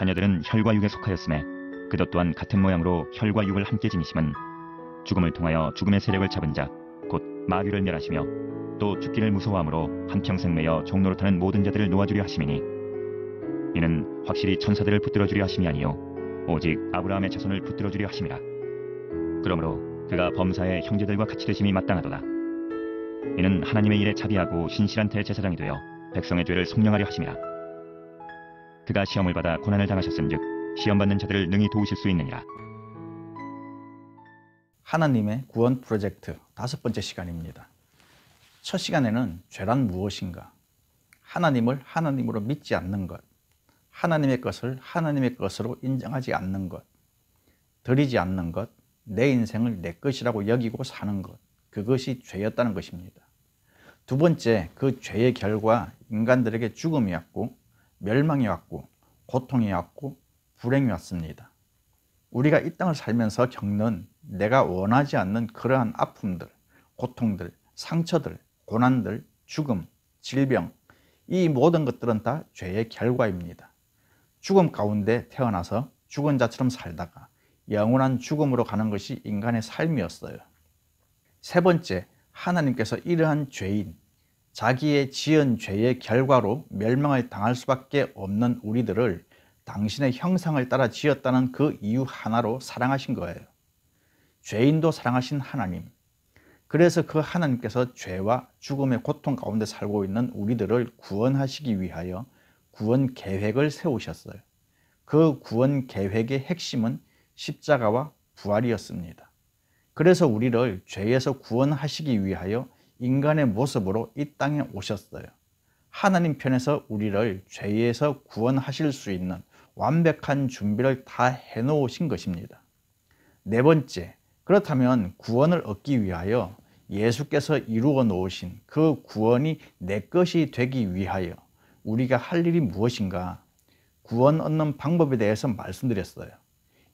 자녀들은 혈과 육에 속하였음에 그것 또한 같은 모양으로 혈과 육을 함께 지니심은 죽음을 통하여 죽음의 세력을 잡은 자 곧 마귀를 멸하시며 또 죽기를 무서워함으로 한평생 매여 종노릇하는 모든 자들을 놓아주려 하심이니 이는 확실히 천사들을 붙들어 주려 하심이 아니요 오직 아브라함의 자손을 붙들어 주려 하심이라. 그러므로 그가 범사의 형제들과 같이 되심이 마땅하도다. 이는 하나님의 일에 자비하고 신실한 대제사장이 되어 백성의 죄를 속량하려 하심이라. 그가 시험을 받아 고난을 당하셨은즉 시험받는 자들을 능히 도우실 수 있느니라. 하나님의 구원 프로젝트 5번째 시간입니다. 첫 시간에는 죄란 무엇인가, 하나님을 하나님으로 믿지 않는 것, 하나님의 것을 하나님의 것으로 인정하지 않는 것, 드리지 않는 것, 내 인생을 내 것이라고 여기고 사는 것, 그것이 죄였다는 것입니다. 두 번째, 그 죄의 결과 인간들에게 죽음이 왔고 멸망이 왔고 고통이 왔고 불행이 왔습니다. 우리가 이 땅을 살면서 겪는 내가 원하지 않는 그러한 아픔들, 고통들, 상처들, 고난들, 죽음, 질병, 이 모든 것들은 다 죄의 결과입니다. 죽음 가운데 태어나서 죽은 자처럼 살다가 영원한 죽음으로 가는 것이 인간의 삶이었어요. 세 번째, 하나님께서 이러한 죄인, 자기의 지은 죄의 결과로 멸망을 당할 수밖에 없는 우리들을 당신의 형상을 따라 지었다는 그 이유 하나로 사랑하신 거예요. 죄인도 사랑하신 하나님. 그래서 그 하나님께서 죄와 죽음의 고통 가운데 살고 있는 우리들을 구원하시기 위하여 구원 계획을 세우셨어요. 그 구원 계획의 핵심은 십자가와 부활이었습니다. 그래서 우리를 죄에서 구원하시기 위하여 인간의 모습으로 이 땅에 오셨어요. 하나님 편에서 우리를 죄에서 구원하실 수 있는 완벽한 준비를 다 해놓으신 것입니다. 네 번째, 그렇다면 구원을 얻기 위하여 예수께서 이루어 놓으신 그 구원이 내 것이 되기 위하여 우리가 할 일이 무엇인가? 구원 얻는 방법에 대해서 말씀드렸어요.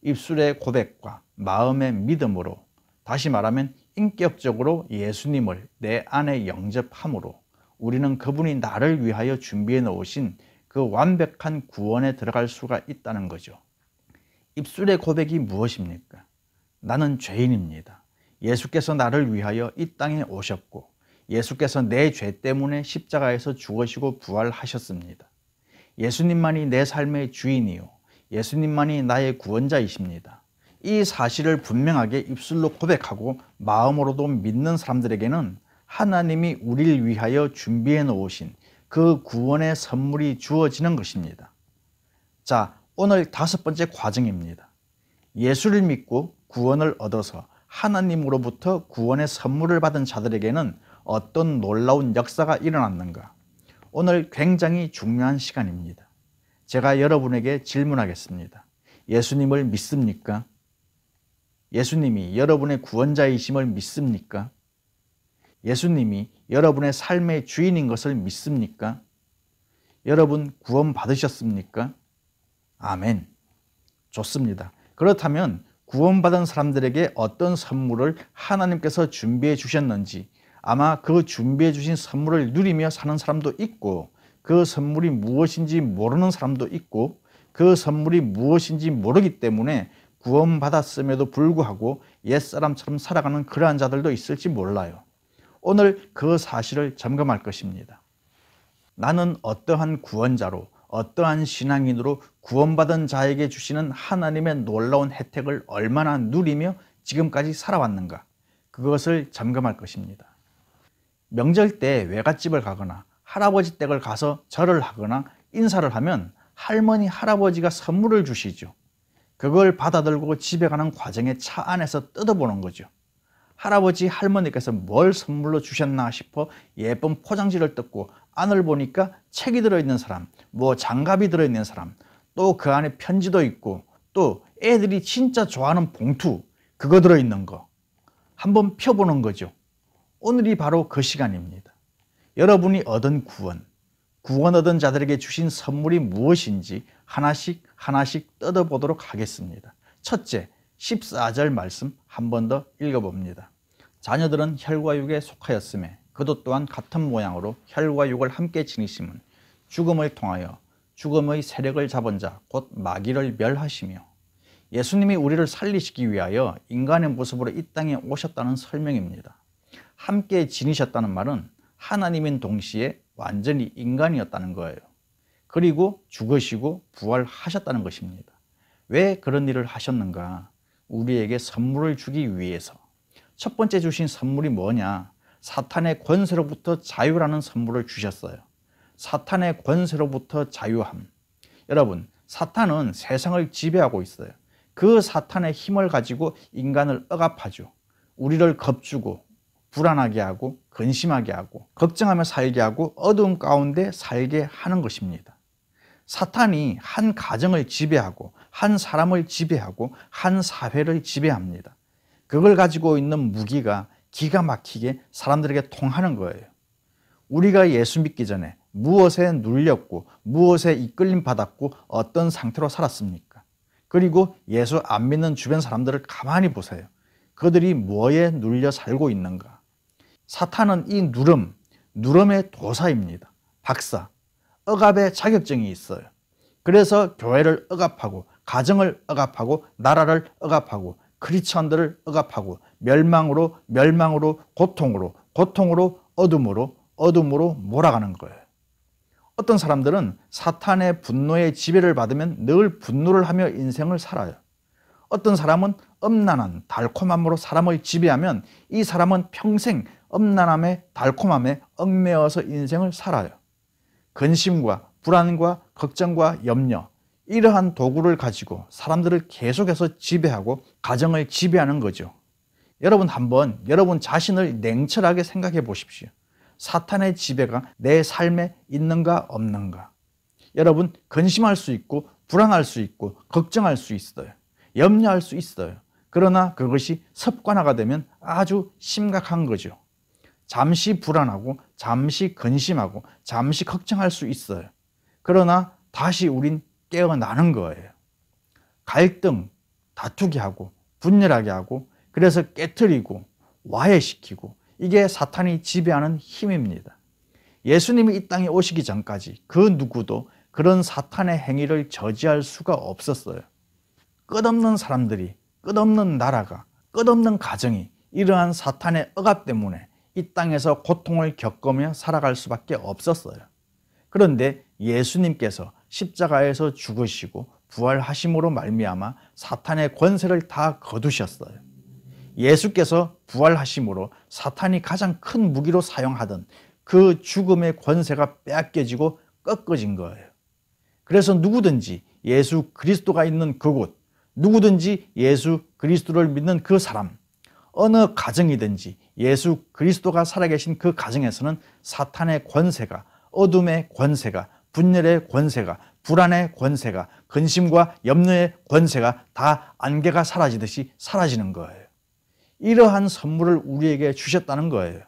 입술의 고백과 마음의 믿음으로, 다시 말하면 인격적으로 예수님을 내 안에 영접함으로 우리는 그분이 나를 위하여 준비해 놓으신 그 완벽한 구원에 들어갈 수가 있다는 거죠. 입술의 고백이 무엇입니까? 나는 죄인입니다. 예수께서 나를 위하여 이 땅에 오셨고 예수께서 내 죄 때문에 십자가에서 죽으시고 부활하셨습니다. 예수님만이 내 삶의 주인이요 예수님만이 나의 구원자이십니다. 이 사실을 분명하게 입술로 고백하고 마음으로도 믿는 사람들에게는 하나님이 우리를 위하여 준비해 놓으신 그 구원의 선물이 주어지는 것입니다. 자, 오늘 5번째 과정입니다. 예수를 믿고 구원을 얻어서 하나님으로부터 구원의 선물을 받은 자들에게는 어떤 놀라운 역사가 일어났는가? 오늘 굉장히 중요한 시간입니다. 제가 여러분에게 질문하겠습니다. 예수님을 믿습니까? 예수님이 여러분의 구원자이심을 믿습니까? 예수님이 여러분의 삶의 주인인 것을 믿습니까? 여러분 구원 받으셨습니까? 아멘. 좋습니다. 그렇다면 구원받은 사람들에게 어떤 선물을 하나님께서 준비해 주셨는지, 아마 그 준비해 주신 선물을 누리며 사는 사람도 있고 그 선물이 무엇인지 모르는 사람도 있고 그 선물이 무엇인지 모르기 때문에 구원받았음에도 불구하고 옛사람처럼 살아가는 그러한 자들도 있을지 몰라요. 오늘 그 사실을 점검할 것입니다. 나는 어떠한 구원자로, 어떠한 신앙인으로 구원받은 자에게 주시는 하나님의 놀라운 혜택을 얼마나 누리며 지금까지 살아왔는가? 그것을 점검할 것입니다. 명절 때 외갓집을 가거나 할아버지 댁을 가서 절을 하거나 인사를 하면 할머니, 할아버지가 선물을 주시죠. 그걸 받아들고 집에 가는 과정에 차 안에서 뜯어보는 거죠. 할아버지, 할머니께서 뭘 선물로 주셨나 싶어 예쁜 포장지를 뜯고 안을 보니까 책이 들어있는 사람, 장갑이 들어있는 사람, 또 그 안에 편지도 있고 또 애들이 진짜 좋아하는 봉투, 그거 들어있는 거 한번 펴보는 거죠. 오늘이 바로 그 시간입니다. 여러분이 얻은 구원 얻은 자들에게 주신 선물이 무엇인지 하나씩 뜯어보도록 하겠습니다. 첫째, 14절 말씀 한 번 더 읽어봅니다. 자녀들은 혈과 육에 속하였음에 그도 또한 같은 모양으로 혈과 육을 함께 지니심은 죽음을 통하여 죽음의 세력을 잡은 자, 곧 마귀를 멸하시며 예수님이 우리를 살리시기 위하여 인간의 모습으로 이 땅에 오셨다는 설명입니다. 함께 지니셨다는 말은 하나님인 동시에 완전히 인간이었다는 거예요. 그리고 죽으시고 부활하셨다는 것입니다. 왜 그런 일을 하셨는가? 우리에게 선물을 주기 위해서. 첫 번째 주신 선물이 뭐냐? 사탄의 권세로부터 자유라는 선물을 주셨어요. 사탄의 권세로부터 자유함. 여러분, 사탄은 세상을 지배하고 있어요. 그 사탄의 힘을 가지고 인간을 억압하죠. 우리를 겁주고 불안하게 하고 근심하게 하고 걱정하며 살게 하고 어두움 가운데 살게 하는 것입니다. 사탄이 한 가정을 지배하고 한 사람을 지배하고 한 사회를 지배합니다. 그걸 가지고 있는 무기가 기가 막히게 사람들에게 통하는 거예요. 우리가 예수 믿기 전에 무엇에 눌렸고 무엇에 이끌림 받았고 어떤 상태로 살았습니까? 그리고 예수 안 믿는 주변 사람들을 가만히 보세요. 그들이 뭐에 눌려 살고 있는가? 사탄은 이 누름의 도사입니다. 박사, 억압의 자격증이 있어요. 그래서 교회를 억압하고 가정을 억압하고 나라를 억압하고 크리스천들을 억압하고 멸망으로 고통으로 어둠으로 몰아가는 거예요. 어떤 사람들은 사탄의 분노의 지배를 받으면 늘 분노를 하며 인생을 살아요. 어떤 사람은 엄난한 달콤함으로 사람을 지배하면 이 사람은 평생 엄난함에 달콤함에 얽매여서 인생을 살아요. 근심과 불안과 걱정과 염려, 이러한 도구를 가지고 사람들을 계속해서 지배하고 가정을 지배하는 거죠. 여러분 한번 여러분 자신을 냉철하게 생각해 보십시오. 사탄의 지배가 내 삶에 있는가 없는가? 여러분 근심할 수 있고 불안할 수 있고 걱정할 수 있어요. 염려할 수 있어요. 그러나 그것이 습관화가 되면 아주 심각한 거죠. 잠시 불안하고 잠시 근심하고 잠시 걱정할 수 있어요. 그러나 다시 우린 깨어나는 거예요. 갈등, 다투게 하고 분열하게 하고 그래서 깨트리고 와해시키고 이게 사탄이 지배하는 힘입니다. 예수님이 이 땅에 오시기 전까지 그 누구도 그런 사탄의 행위를 저지할 수가 없었어요. 끝없는 사람들이, 끝없는 나라가, 끝없는 가정이 이러한 사탄의 억압 때문에 이 땅에서 고통을 겪으며 살아갈 수밖에 없었어요. 그런데 예수님께서 십자가에서 죽으시고 부활하심으로 말미암아 사탄의 권세를 다 거두셨어요. 예수께서 부활하심으로 사탄이 가장 큰 무기로 사용하던 그 죽음의 권세가 빼앗겨지고 꺾어진 거예요. 그래서 누구든지 예수 그리스도가 있는 그곳, 누구든지 예수 그리스도를 믿는 그 사람, 어느 가정이든지 예수 그리스도가 살아계신 그 가정에서는 사탄의 권세가, 어둠의 권세가, 분열의 권세가, 불안의 권세가, 근심과 염려의 권세가 다 안개가 사라지듯이 사라지는 거예요. 이러한 선물을 우리에게 주셨다는 거예요.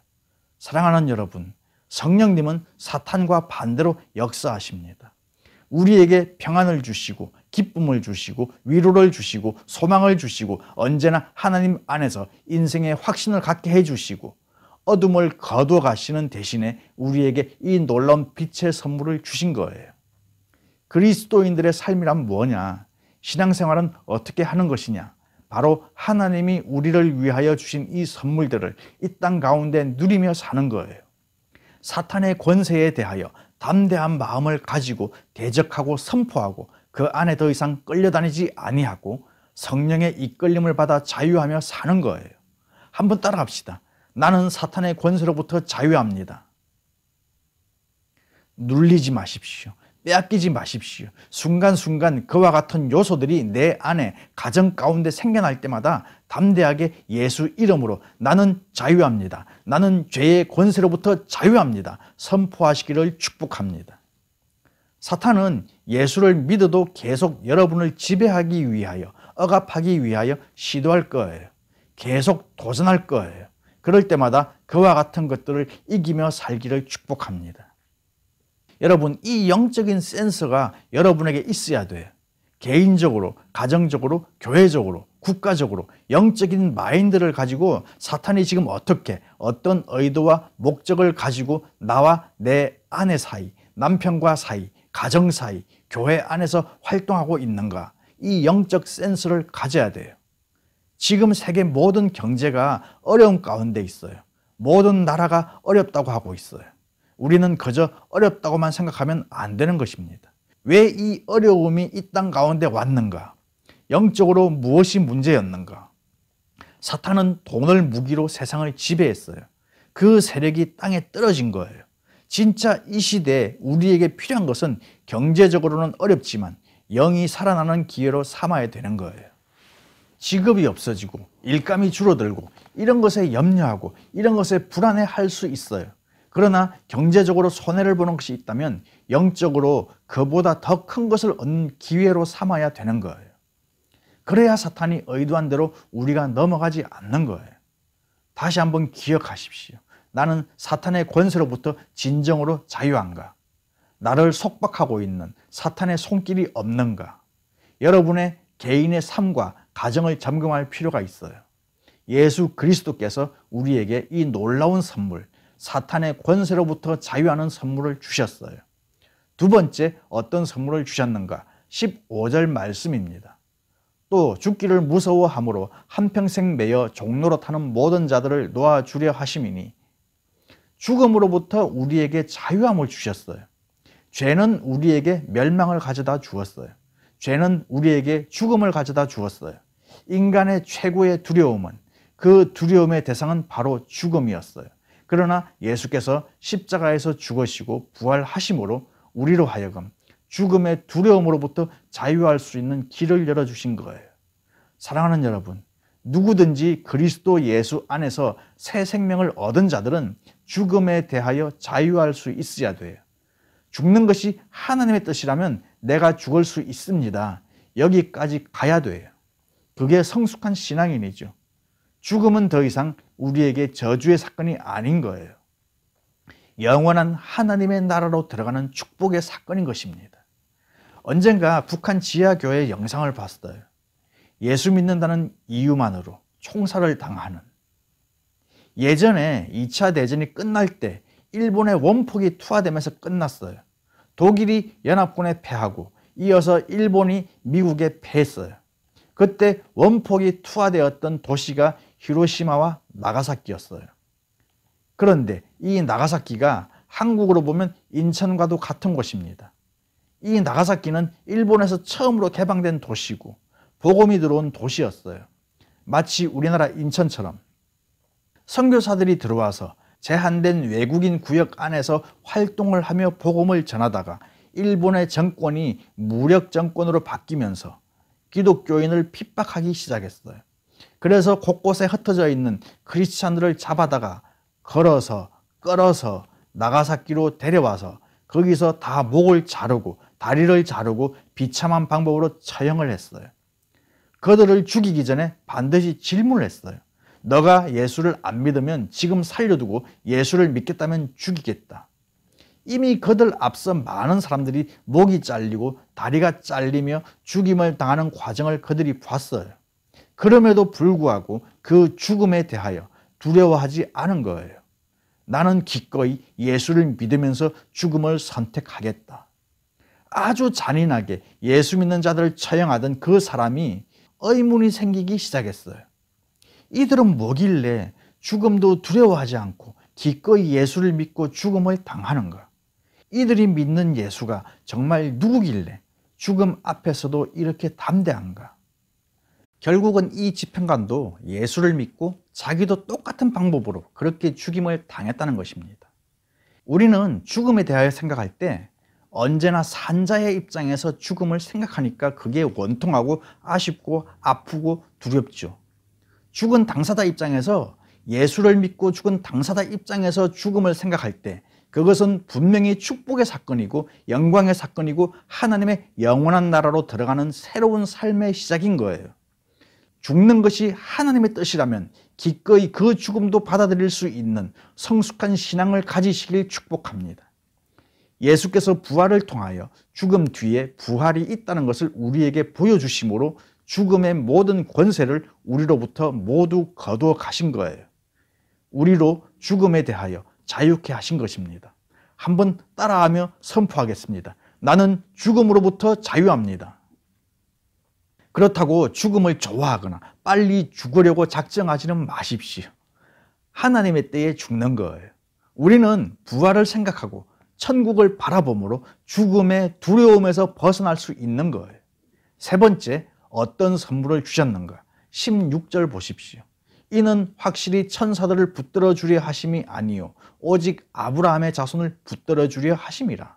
사랑하는 여러분, 성령님은 사탄과 반대로 역사하십니다. 우리에게 평안을 주시고 기쁨을 주시고 위로를 주시고 소망을 주시고 언제나 하나님 안에서 인생의 확신을 갖게 해주시고 어둠을 거두어 가시는 대신에 우리에게 이 놀라운 빛의 선물을 주신 거예요. 그리스도인들의 삶이란 뭐냐? 신앙생활은 어떻게 하는 것이냐? 바로 하나님이 우리를 위하여 주신 이 선물들을 이 땅 가운데 누리며 사는 거예요. 사탄의 권세에 대하여 담대한 마음을 가지고 대적하고 선포하고 그 안에 더 이상 끌려다니지 아니하고 성령의 이끌림을 받아 자유하며 사는 거예요. 한번 따라갑시다. 나는 사탄의 권세로부터 자유합니다. 눌리지 마십시오. 빼앗기지 마십시오. 순간순간 그와 같은 요소들이 내 안에 가정 가운데 생겨날 때마다 담대하게 예수 이름으로 나는 자유합니다. 나는 죄의 권세로부터 자유합니다. 선포하시기를 축복합니다. 사탄은 예수를 믿어도 계속 여러분을 지배하기 위하여, 억압하기 위하여 시도할 거예요. 계속 도전할 거예요. 그럴 때마다 그와 같은 것들을 이기며 살기를 축복합니다. 여러분, 이 영적인 센서가 여러분에게 있어야 돼요. 개인적으로, 가정적으로, 교회적으로, 국가적으로 영적인 마인드를 가지고 사탄이 지금 어떻게, 어떤 의도와 목적을 가지고 나와 내 아내 사이, 남편과 사이, 가정 사이, 교회 안에서 활동하고 있는가, 이 영적 센스를 가져야 돼요. 지금 세계 모든 경제가 어려운 가운데 있어요. 모든 나라가 어렵다고 하고 있어요. 우리는 그저 어렵다고만 생각하면 안 되는 것입니다. 왜 이 어려움이 이 땅 가운데 왔는가? 영적으로 무엇이 문제였는가? 사탄은 돈을 무기로 세상을 지배했어요. 그 세력이 땅에 떨어진 거예요. 진짜 이 시대에 우리에게 필요한 것은 경제적으로는 어렵지만 영이 살아나는 기회로 삼아야 되는 거예요. 직업이 없어지고 일감이 줄어들고 이런 것에 염려하고 이런 것에 불안해할 수 있어요. 그러나 경제적으로 손해를 보는 것이 있다면 영적으로 그보다 더 큰 것을 얻는 기회로 삼아야 되는 거예요. 그래야 사탄이 의도한 대로 우리가 넘어가지 않는 거예요. 다시 한번 기억하십시오. 나는 사탄의 권세로부터 진정으로 자유한가? 나를 속박하고 있는 사탄의 손길이 없는가? 여러분의 개인의 삶과 가정을 점검할 필요가 있어요. 예수 그리스도께서 우리에게 이 놀라운 선물, 사탄의 권세로부터 자유하는 선물을 주셨어요. 두 번째, 어떤 선물을 주셨는가? 15절 말씀입니다. 또 죽기를 무서워함으로 한평생 매여 종로로 타는 모든 자들을 놓아주려 하심이니, 죽음으로부터 우리에게 자유함을 주셨어요. 죄는 우리에게 멸망을 가져다 주었어요. 죄는 우리에게 죽음을 가져다 주었어요. 인간의 최고의 두려움은, 그 두려움의 대상은 바로 죽음이었어요. 그러나 예수께서 십자가에서 죽으시고 부활하심으로 우리로 하여금 죽음의 두려움으로부터 자유할 수 있는 길을 열어주신 거예요. 사랑하는 여러분, 누구든지 그리스도 예수 안에서 새 생명을 얻은 자들은 죽음에 대하여 자유할 수 있어야 돼요. 죽는 것이 하나님의 뜻이라면 내가 죽을 수 있습니다. 여기까지 가야 돼요. 그게 성숙한 신앙인이죠. 죽음은 더 이상 우리에게 저주의 사건이 아닌 거예요. 영원한 하나님의 나라로 들어가는 축복의 사건인 것입니다. 언젠가 북한 지하교회 영상을 봤어요. 예수 믿는다는 이유만으로 총살을 당하는. 예전에 2차 대전이 끝날 때 일본의 원폭이 투하되면서 끝났어요. 독일이 연합군에 패하고 이어서 일본이 미국에 패했어요. 그때 원폭이 투하되었던 도시가 히로시마와 나가사키였어요. 그런데 이 나가사키가 한국으로 보면 인천과도 같은 곳입니다. 이 나가사키는 일본에서 처음으로 개방된 도시고 복음이 들어온 도시였어요. 마치 우리나라 인천처럼 선교사들이 들어와서 제한된 외국인 구역 안에서 활동을 하며 복음을 전하다가 일본의 정권이 무력 정권으로 바뀌면서 기독교인을 핍박하기 시작했어요. 그래서 곳곳에 흩어져 있는 크리스찬들을 잡아다가 걸어서 끌어서 나가사키로 데려와서 거기서 다 목을 자르고 다리를 자르고 비참한 방법으로 처형을 했어요. 그들을 죽이기 전에 반드시 질문을 했어요. 너가 예수를 안 믿으면 지금 살려두고 예수를 믿겠다면 죽이겠다. 이미 그들 앞서 많은 사람들이 목이 잘리고 다리가 잘리며 죽임을 당하는 과정을 그들이 봤어요. 그럼에도 불구하고 그 죽음에 대하여 두려워하지 않은 거예요. 나는 기꺼이 예수를 믿으면서 죽음을 선택하겠다. 아주 잔인하게 예수 믿는 자들을 처형하던 그 사람이 의문이 생기기 시작했어요. 이들은 뭐길래 죽음도 두려워하지 않고 기꺼이 예수를 믿고 죽음을 당하는가? 이들이 믿는 예수가 정말 누구길래 죽음 앞에서도 이렇게 담대한가? 결국은 이 집행관도 예수를 믿고 자기도 똑같은 방법으로 그렇게 죽임을 당했다는 것입니다. 우리는 죽음에 대하여 생각할 때 언제나 산자의 입장에서 죽음을 생각하니까 그게 원통하고 아쉽고 아프고 두렵죠. 죽은 당사자 입장에서, 예수를 믿고 죽은 당사자 입장에서 죽음을 생각할 때 그것은 분명히 축복의 사건이고 영광의 사건이고 하나님의 영원한 나라로 들어가는 새로운 삶의 시작인 거예요. 죽는 것이 하나님의 뜻이라면 기꺼이 그 죽음도 받아들일 수 있는 성숙한 신앙을 가지시길 축복합니다. 예수께서 부활을 통하여 죽음 뒤에 부활이 있다는 것을 우리에게 보여주심으로 죽음의 모든 권세를 우리로부터 모두 거두어 가신 거예요. 우리로 죽음에 대하여 자유케 하신 것입니다. 한번 따라하며 선포하겠습니다. 나는 죽음으로부터 자유합니다. 그렇다고 죽음을 좋아하거나 빨리 죽으려고 작정하지는 마십시오. 하나님의 때에 죽는 거예요. 우리는 부활을 생각하고 천국을 바라봄으로 죽음의 두려움에서 벗어날 수 있는 거예요. 세 번째, 어떤 선물을 주셨는가? 16절 보십시오. 이는 확실히 천사들을 붙들어 주려 하심이 아니요 오직 아브라함의 자손을 붙들어 주려 하심이라.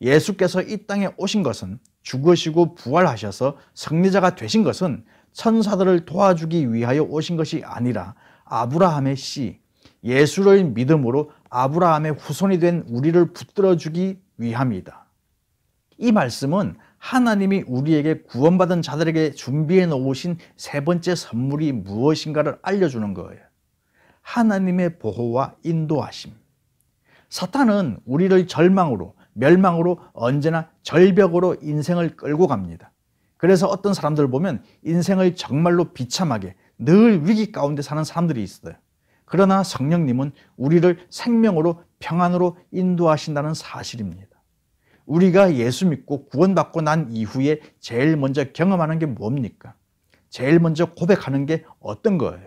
예수께서 이 땅에 오신 것은, 죽으시고 부활하셔서 승리자가 되신 것은 천사들을 도와주기 위하여 오신 것이 아니라 아브라함의 씨, 예수를 믿음으로 아브라함의 후손이 된 우리를 붙들어 주기 위함이다. 이 말씀은 하나님이 우리에게 구원받은 자들에게 준비해 놓으신 세 번째 선물이 무엇인가를 알려주는 거예요. 하나님의 보호와 인도하심. 사탄은 우리를 절망으로, 멸망으로, 언제나 절벽으로 인생을 끌고 갑니다. 그래서 어떤 사람들 보면 인생을 정말로 비참하게 늘 위기 가운데 사는 사람들이 있어요. 그러나 성령님은 우리를 생명으로, 평안으로 인도하신다는 사실입니다. 우리가 예수 믿고 구원받고 난 이후에 제일 먼저 경험하는 게 뭡니까? 제일 먼저 고백하는 게 어떤 거예요?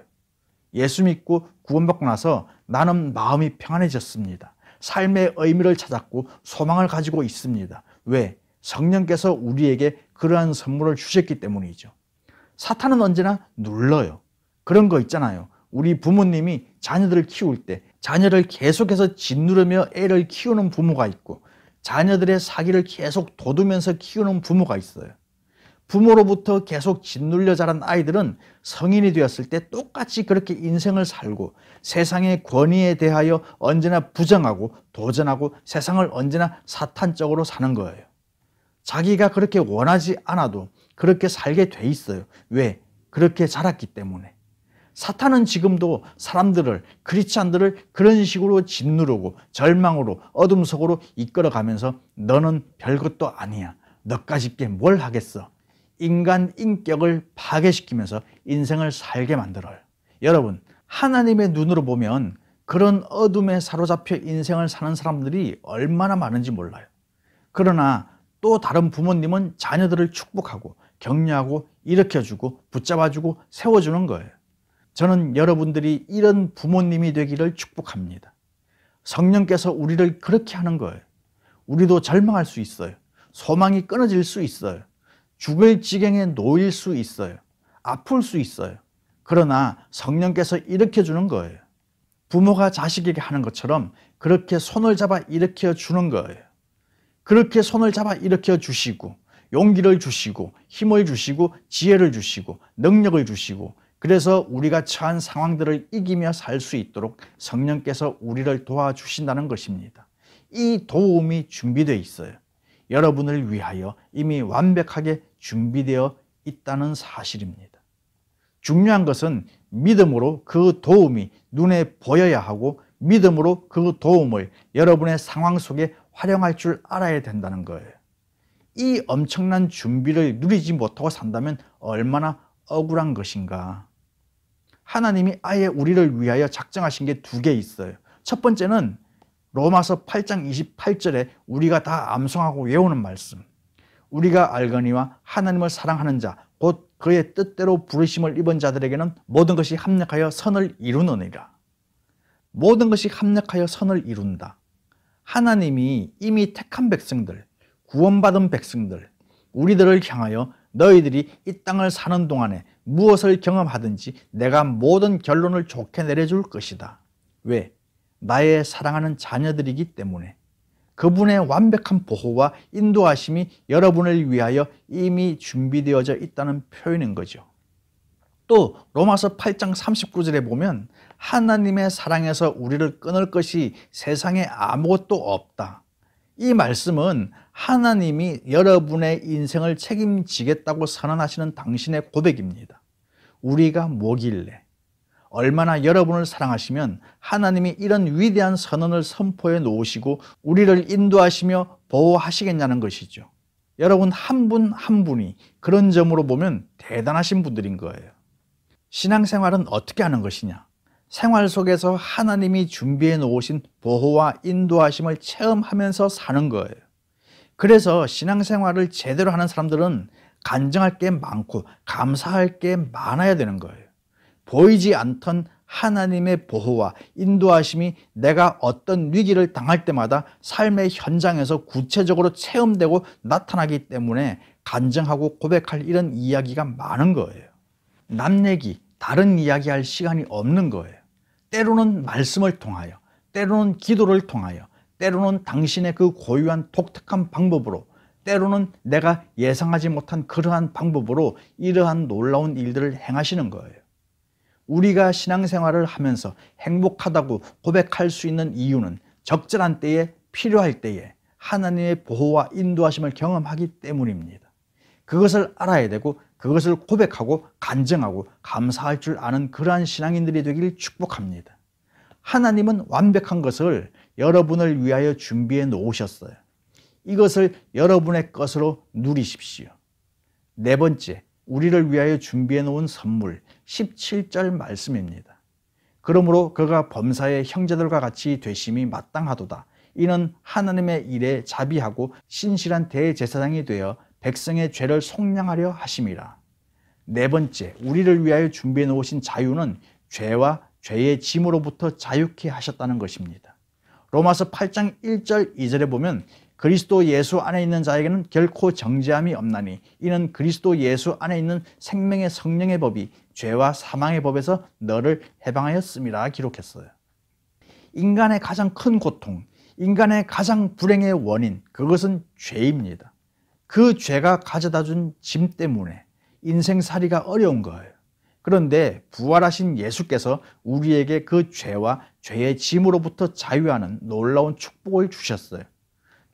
예수 믿고 구원받고 나서 나는 마음이 평안해졌습니다. 삶의 의미를 찾았고 소망을 가지고 있습니다. 왜? 성령께서 우리에게 그러한 선물을 주셨기 때문이죠. 사탄은 언제나 눌러요. 그런 거 있잖아요. 우리 부모님이 자녀들을 키울 때 자녀를 계속해서 짓누르며 애를 키우는 부모가 있고 자녀들의 사기를 계속 돋우면서 키우는 부모가 있어요. 부모로부터 계속 짓눌려 자란 아이들은 성인이 되었을 때 똑같이 그렇게 인생을 살고 세상의 권위에 대하여 언제나 부정하고 도전하고 세상을 언제나 사탄적으로 사는 거예요. 자기가 그렇게 원하지 않아도 그렇게 살게 돼 있어요. 왜? 그렇게 자랐기 때문에. 사탄은 지금도 사람들을, 크리스찬들을 그런 식으로 짓누르고 절망으로, 어둠 속으로 이끌어가면서 너는 별것도 아니야. 너까짓 게 뭘 하겠어. 인간 인격을 파괴시키면서 인생을 살게 만들어요. 여러분, 하나님의 눈으로 보면 그런 어둠에 사로잡혀 인생을 사는 사람들이 얼마나 많은지 몰라요. 그러나 또 다른 부모님은 자녀들을 축복하고 격려하고 일으켜주고 붙잡아주고 세워주는 거예요. 저는 여러분들이 이런 부모님이 되기를 축복합니다. 성령께서 우리를 그렇게 하는 거예요. 우리도 절망할 수 있어요. 소망이 끊어질 수 있어요. 죽을 지경에 놓일 수 있어요. 아플 수 있어요. 그러나 성령께서 일으켜주는 거예요. 부모가 자식에게 하는 것처럼 그렇게 손을 잡아 일으켜 주는 거예요. 그렇게 손을 잡아 일으켜 주시고 용기를 주시고 힘을 주시고 지혜를 주시고 능력을 주시고 그래서 우리가 처한 상황들을 이기며 살 수 있도록 성령께서 우리를 도와주신다는 것입니다. 이 도움이 준비되어 있어요. 여러분을 위하여 이미 완벽하게 준비되어 있다는 사실입니다. 중요한 것은 믿음으로 그 도움이 눈에 보여야 하고 믿음으로 그 도움을 여러분의 상황 속에 활용할 줄 알아야 된다는 거예요. 이 엄청난 준비를 누리지 못하고 산다면 얼마나 억울한 것인가. 하나님이 아예 우리를 위하여 작정하신 게 두 개 있어요. 첫 번째는 로마서 8장 28절에 우리가 다 암송하고 외우는 말씀. 우리가 알거니와 하나님을 사랑하는 자, 곧 그의 뜻대로 부르심을 입은 자들에게는 모든 것이 합력하여 선을 이루느니라. 모든 것이 합력하여 선을 이룬다. 하나님이 이미 택한 백성들, 구원받은 백성들, 우리들을 향하여 너희들이 이 땅을 사는 동안에 무엇을 경험하든지 내가 모든 결론을 좋게 내려줄 것이다. 왜? 나의 사랑하는 자녀들이기 때문에. 그분의 완벽한 보호와 인도하심이 여러분을 위하여 이미 준비되어져 있다는 표현인 거죠. 또 로마서 8장 39절에 보면 하나님의 사랑에서 우리를 끊을 것이 세상에 아무것도 없다. 이 말씀은 하나님이 여러분의 인생을 책임지겠다고 선언하시는 당신의 고백입니다. 우리가 뭐길래? 얼마나 여러분을 사랑하시면 하나님이 이런 위대한 선언을 선포해 놓으시고 우리를 인도하시며 보호하시겠냐는 것이죠. 여러분 한 분 한 분이 그런 점으로 보면 대단하신 분들인 거예요. 신앙생활은 어떻게 하는 것이냐? 생활 속에서 하나님이 준비해 놓으신 보호와 인도하심을 체험하면서 사는 거예요. 그래서 신앙생활을 제대로 하는 사람들은 간증할 게 많고 감사할 게 많아야 되는 거예요. 보이지 않던 하나님의 보호와 인도하심이 내가 어떤 위기를 당할 때마다 삶의 현장에서 구체적으로 체험되고 나타나기 때문에 간증하고 고백할 이런 이야기가 많은 거예요. 남 얘기, 다른 이야기할 시간이 없는 거예요. 때로는 말씀을 통하여, 때로는 기도를 통하여, 때로는 당신의 그 고유한 독특한 방법으로, 때로는 내가 예상하지 못한 그러한 방법으로 이러한 놀라운 일들을 행하시는 거예요. 우리가 신앙생활을 하면서 행복하다고 고백할 수 있는 이유는 적절한 때에, 필요할 때에 하나님의 보호와 인도하심을 경험하기 때문입니다. 그것을 알아야 되고 그것을 고백하고 간증하고 감사할 줄 아는 그러한 신앙인들이 되길 축복합니다. 하나님은 완벽한 것을 여러분을 위하여 준비해 놓으셨어요. 이것을 여러분의 것으로 누리십시오. 네 번째, 우리를 위하여 준비해 놓은 선물 17절 말씀입니다. 그러므로 그가 범사의 형제들과 같이 되심이 마땅하도다. 이는 하나님의 일에 자비하고 신실한 대제사장이 되어 백성의 죄를 속량하려 하심이라. 네 번째, 우리를 위하여 준비해 놓으신 자유는 죄와 죄의 짐으로부터 자유케 하셨다는 것입니다. 로마서 8장 1절 2절에 보면 그리스도 예수 안에 있는 자에게는 결코 정죄함이 없나니 이는 그리스도 예수 안에 있는 생명의 성령의 법이 죄와 사망의 법에서 너를 해방하였음이라 기록했어요. 인간의 가장 큰 고통, 인간의 가장 불행의 원인, 그것은 죄입니다. 그 죄가 가져다 준 짐 때문에 인생살이가 어려운 거예요. 그런데 부활하신 예수께서 우리에게 그 죄와 죄의 짐으로부터 자유하는 놀라운 축복을 주셨어요.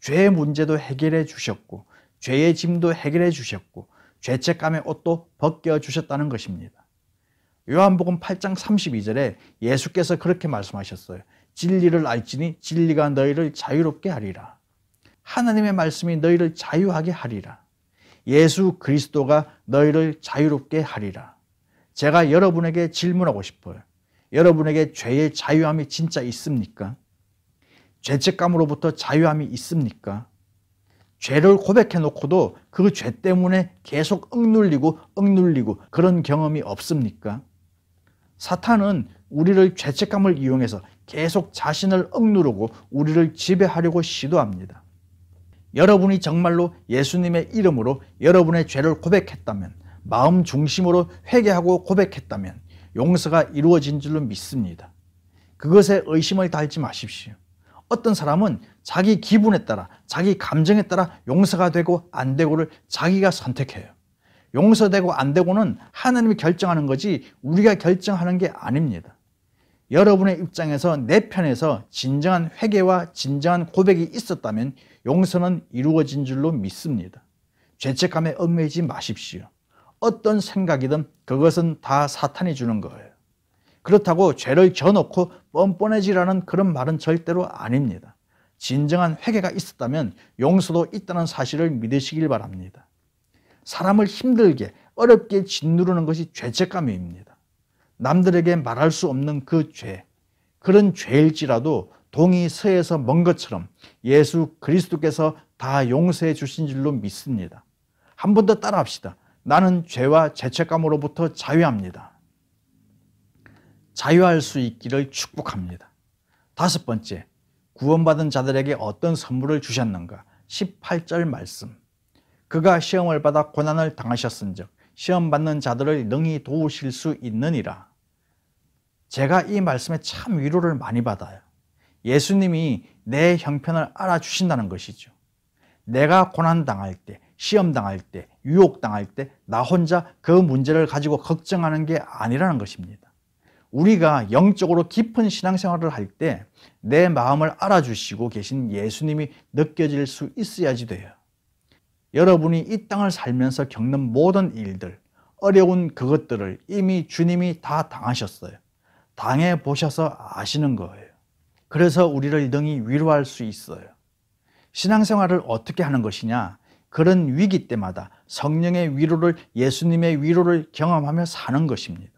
죄의 문제도 해결해 주셨고 죄의 짐도 해결해 주셨고 죄책감의 옷도 벗겨 주셨다는 것입니다. 요한복음 8장 32절에 예수께서 그렇게 말씀하셨어요. 진리를 알지니 진리가 너희를 자유롭게 하리라. 하나님의 말씀이 너희를 자유하게 하리라. 예수 그리스도가 너희를 자유롭게 하리라. 제가 여러분에게 질문하고 싶어요. 여러분에게 죄의 자유함이 진짜 있습니까? 죄책감으로부터 자유함이 있습니까? 죄를 고백해 놓고도 그 죄 때문에 계속 억눌리고 그런 경험이 없습니까? 사탄은 우리를 죄책감을 이용해서 계속 자신을 억누르고 우리를 지배하려고 시도합니다. 여러분이 정말로 예수님의 이름으로 여러분의 죄를 고백했다면, 마음 중심으로 회개하고 고백했다면 용서가 이루어진 줄로 믿습니다. 그것에 의심을 달지 마십시오. 어떤 사람은 자기 기분에 따라, 자기 감정에 따라 용서가 되고 안 되고를 자기가 선택해요. 용서되고 안 되고는 하나님이 결정하는 거지 우리가 결정하는 게 아닙니다. 여러분의 입장에서 내 편에서 진정한 회개와 진정한 고백이 있었다면 용서는 이루어진 줄로 믿습니다. 죄책감에 얽매이지 마십시오. 어떤 생각이든 그것은 다 사탄이 주는 거예요. 그렇다고 죄를 져놓고 뻔뻔해지라는 그런 말은 절대로 아닙니다. 진정한 회개가 있었다면 용서도 있다는 사실을 믿으시길 바랍니다. 사람을 힘들게 어렵게 짓누르는 것이 죄책감입니다. 남들에게 말할 수 없는 그 죄, 그런 죄일지라도 동이 서에서 먼 것처럼 예수 그리스도께서 다 용서해 주신 줄로 믿습니다. 한 번 더 따라합시다. 나는 죄와 죄책감으로부터 자유합니다. 자유할 수 있기를 축복합니다. 다섯 번째, 구원받은 자들에게 어떤 선물을 주셨는가? 18절 말씀. 그가 시험을 받아 고난을 당하셨은즉 시험 받는 자들을 능히 도우실 수 있느니라. 제가 이 말씀에 참 위로를 많이 받아요. 예수님이 내 형편을 알아주신다는 것이죠. 내가 고난당할 때, 시험당할 때, 유혹당할 때 나 혼자 그 문제를 가지고 걱정하는 게 아니라는 것입니다. 우리가 영적으로 깊은 신앙생활을 할 때 내 마음을 알아주시고 계신 예수님이 느껴질 수 있어야지 돼요. 여러분이 이 땅을 살면서 겪는 모든 일들, 어려운 그것들을 이미 주님이 다 당하셨어요. 당해보셔서 아시는 거예요. 그래서 우리를 능히 위로할 수 있어요. 신앙생활을 어떻게 하는 것이냐? 그런 위기 때마다 성령의 위로를, 예수님의 위로를 경험하며 사는 것입니다.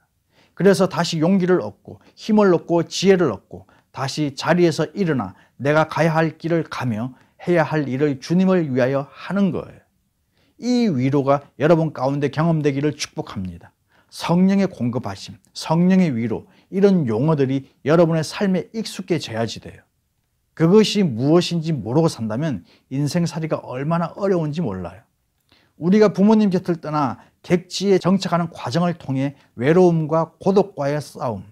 그래서 다시 용기를 얻고 힘을 얻고 지혜를 얻고 다시 자리에서 일어나 내가 가야 할 길을 가며 해야 할 일을 주님을 위하여 하는 거예요. 이 위로가 여러분 가운데 경험되기를 축복합니다. 성령의 공급하심, 성령의 위로, 이런 용어들이 여러분의 삶에 익숙해져야지 돼요. 그것이 무엇인지 모르고 산다면 인생살이가 얼마나 어려운지 몰라요. 우리가 부모님 곁을 떠나 객지에 정착하는 과정을 통해 외로움과 고독과의 싸움,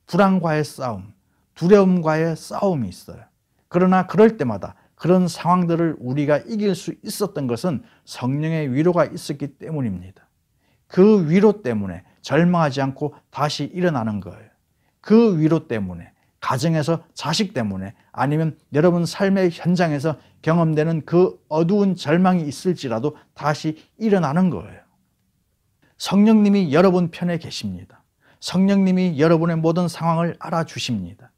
불안과의 싸움, 두려움과의 싸움이 있어요. 그러나 그럴 때마다 그런 상황들을 우리가 이길 수 있었던 것은 성령의 위로가 있었기 때문입니다. 그 위로 때문에 절망하지 않고 다시 일어나는 거예요. 그 위로 때문에, 가정에서 자식 때문에, 아니면 여러분 삶의 현장에서 경험되는 그 어두운 절망이 있을지라도 다시 일어나는 거예요. 성령님이 여러분 편에 계십니다. 성령님이 여러분의 모든 상황을 알아주십니다.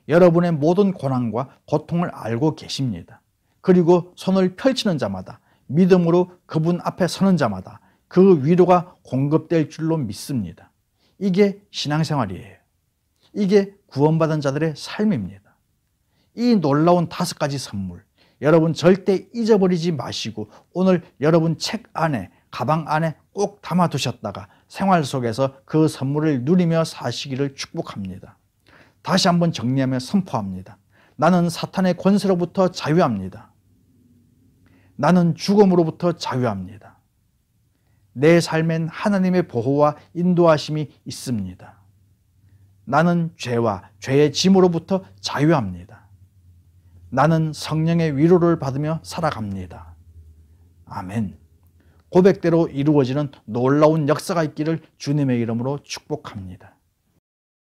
여러분의 모든 고난과 고통을 알고 계십니다. 그리고 손을 펼치는 자마다, 믿음으로 그분 앞에 서는 자마다 그 위로가 공급될 줄로 믿습니다. 이게 신앙생활이에요. 이게 구원받은 자들의 삶입니다. 이 놀라운 5가지 선물, 여러분 절대 잊어버리지 마시고 오늘 여러분 책 안에, 가방 안에 꼭 담아두셨다가 생활 속에서 그 선물을 누리며 사시기를 축복합니다. 다시 한번 정리하며 선포합니다. 나는 사탄의 권세로부터 자유합니다. 나는 죽음으로부터 자유합니다. 내 삶엔 하나님의 보호와 인도하심이 있습니다. 나는 죄와 죄의 짐으로부터 자유합니다. 나는 성령의 위로를 받으며 살아갑니다. 아멘. 고백대로 이루어지는 놀라운 역사가 있기를 주님의 이름으로 축복합니다.